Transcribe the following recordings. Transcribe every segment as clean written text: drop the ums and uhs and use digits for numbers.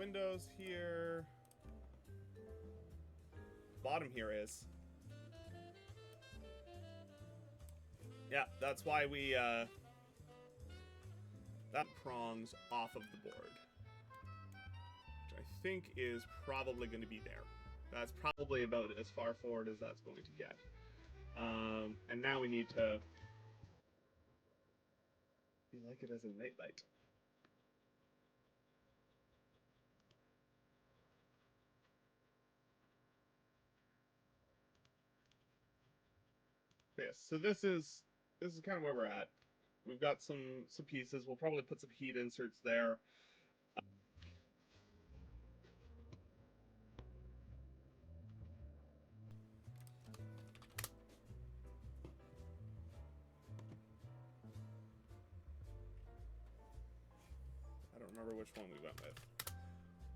windows here. Bottom here is. Yeah, that's why we, that prongs off of the board. Which I think is probably going to be there. That's probably about as far forward as that's going to get. And now we need to... You like it as a nightlight. Yes, so this is kind of where we're at. We've got some pieces. We'll probably put some heat inserts there. I don't remember which one we went with.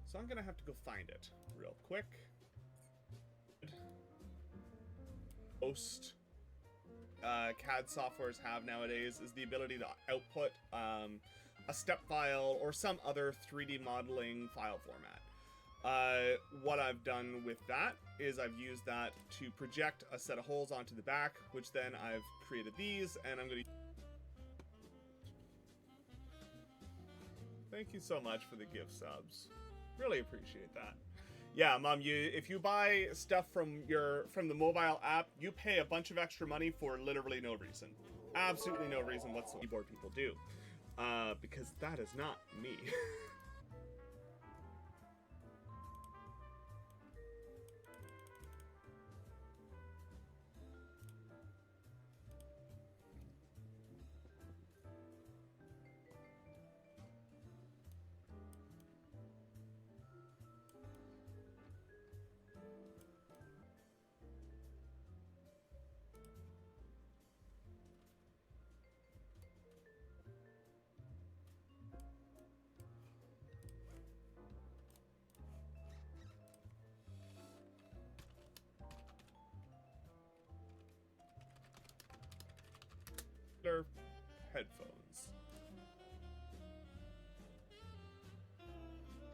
So I'm going to have to go find it real quick. Most CAD softwares have nowadays is the ability to output a step file or some other 3D modeling file format. What I've done with that is I've used that to project a set of holes onto the back, which then I've created these, and I'm going to... Thank you so much for the gift subs. Really appreciate that. Yeah, Mom, if you buy stuff from the mobile app, you pay a bunch of extra money for literally no reason. Absolutely no reason whatsoever. Keyboard people do. Because that is not me. Headphones.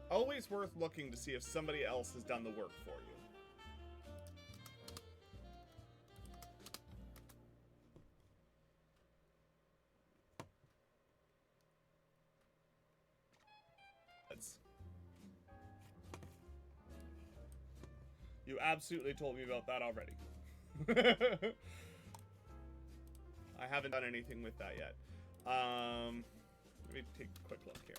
Always worth looking to see if somebody else has done the work for you. You absolutely told me about that already. I haven't done anything with that yet. Let me take a quick look here.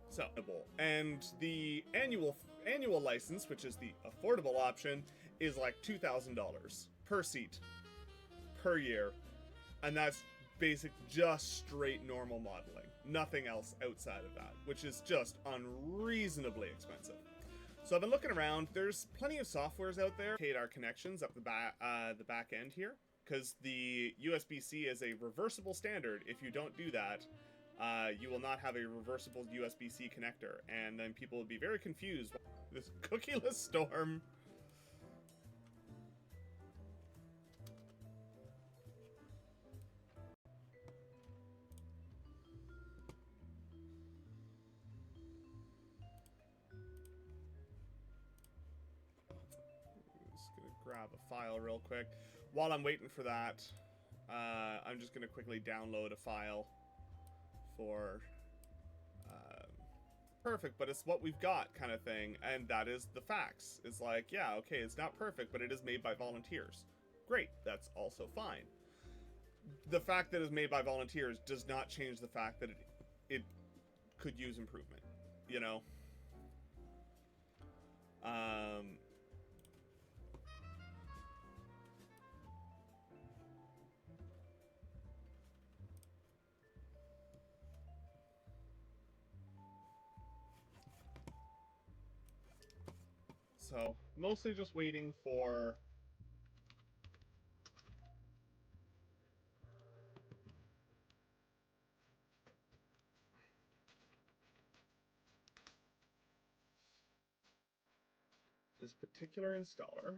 So, and the annual license, which is the affordable option, is like $2,000 per seat per year, and that's basic, just straight normal modeling, nothing else outside of that, which is just unreasonably expensive. So I've been looking around. There's plenty of softwares out there. Our connections up the back end here, because the USB-C is a reversible standard. If you don't do that, you will not have a reversible USB-C connector, and then people will be very confused. This cookieless storm. I'm just gonna grab a file real quick. While I'm waiting for that, I'm just gonna quickly download a file for perfect, but it's what we've got kind of thing, and that is the facts. It's like, yeah, okay, it's not perfect, but it is made by volunteers. Great, that's also fine. The fact that it's made by volunteers does not change the fact that it could use improvement, you know? So, mostly just waiting for this particular installer.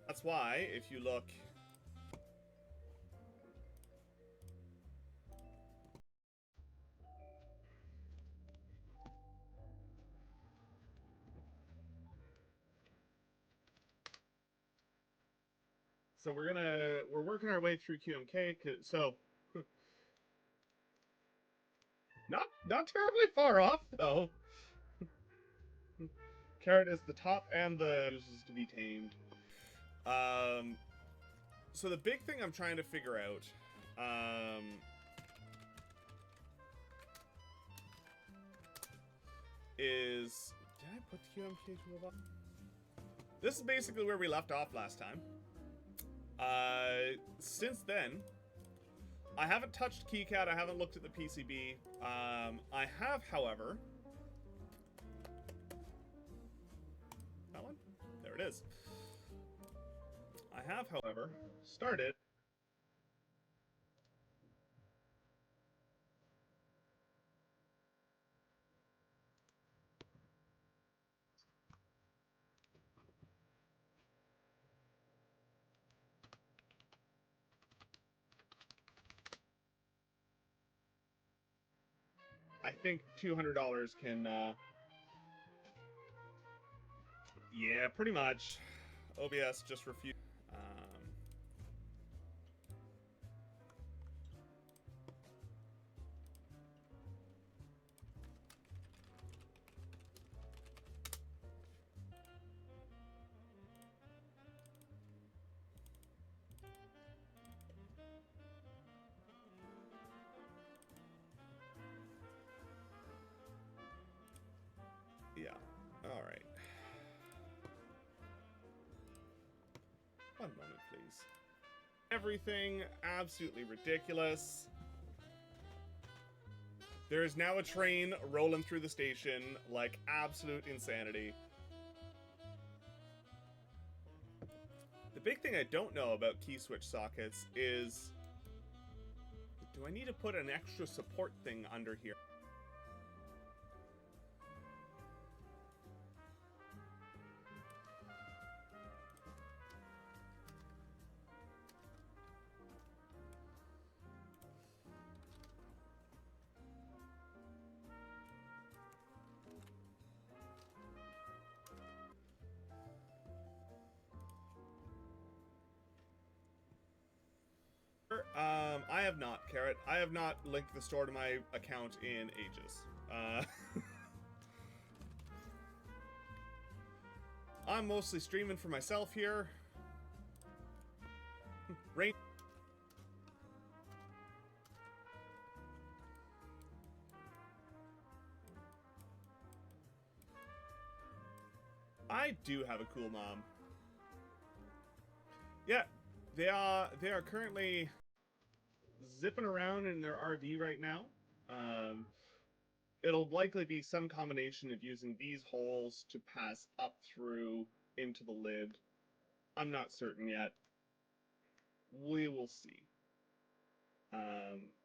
That's why, if you look... So we're working our way through QMK, so... Not terribly far off, though. Carrot is the top, and the is to be tamed. So the big thing I'm trying to figure out, is... Did I put QMK tool on? This is basically where we left off last time. Since then, I haven't touched KiCad, I haven't looked at the PCB. I have, however... That one? There it is. I have, however, started I think $200 can, yeah, pretty much. OBS just refused. Yeah, alright. One moment, please. Everything absolutely ridiculous. There is now a train rolling through the station, like absolute insanity. The big thing I don't know about key switch sockets is, do I need to put an extra support thing under here? I have not, Carrot. I have not linked the store to my account in ages. I'm mostly streaming for myself here. Rain. I do have a cool mom. Yeah, they are currently zipping around in their RV right now. It'll likely be some combination of using these holes to pass up through into the lid. I'm not certain yet. We will see.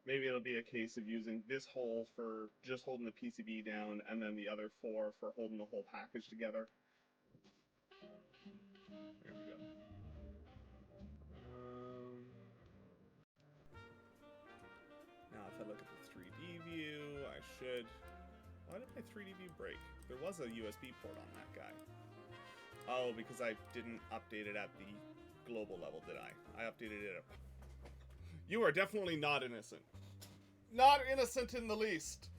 Maybe it'll be a case of using this hole for just holding the PCB down, and then the other four for holding the whole package together. There we go. Now if I look at the 3D view, I should... Why did my 3D view break? There was a USB port on that guy. Oh, because I didn't update it at the global level, did I? I updated it. You are definitely not innocent. Not innocent in the least.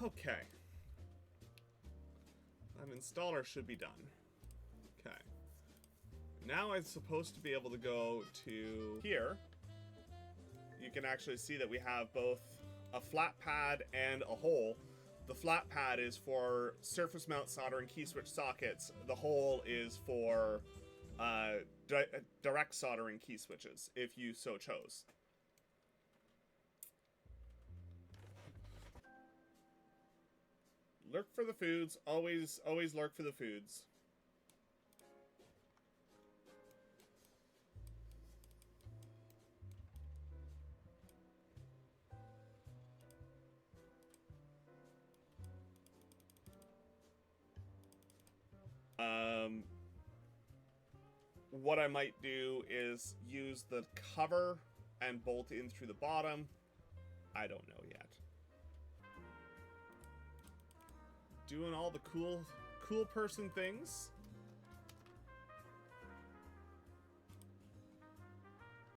Okay. That installer should be done. Okay. Now I'm supposed to be able to go to here. You can actually see that we have both a flat pad and a hole. The flat pad is for surface mount soldering key switch sockets. The hole is for direct soldering key switches, if you so chose. Lurk for the foods. Always lurk for the foods. What I might do is use the cover and bolt in through the bottom. I don't know yet. Doing all the cool person things.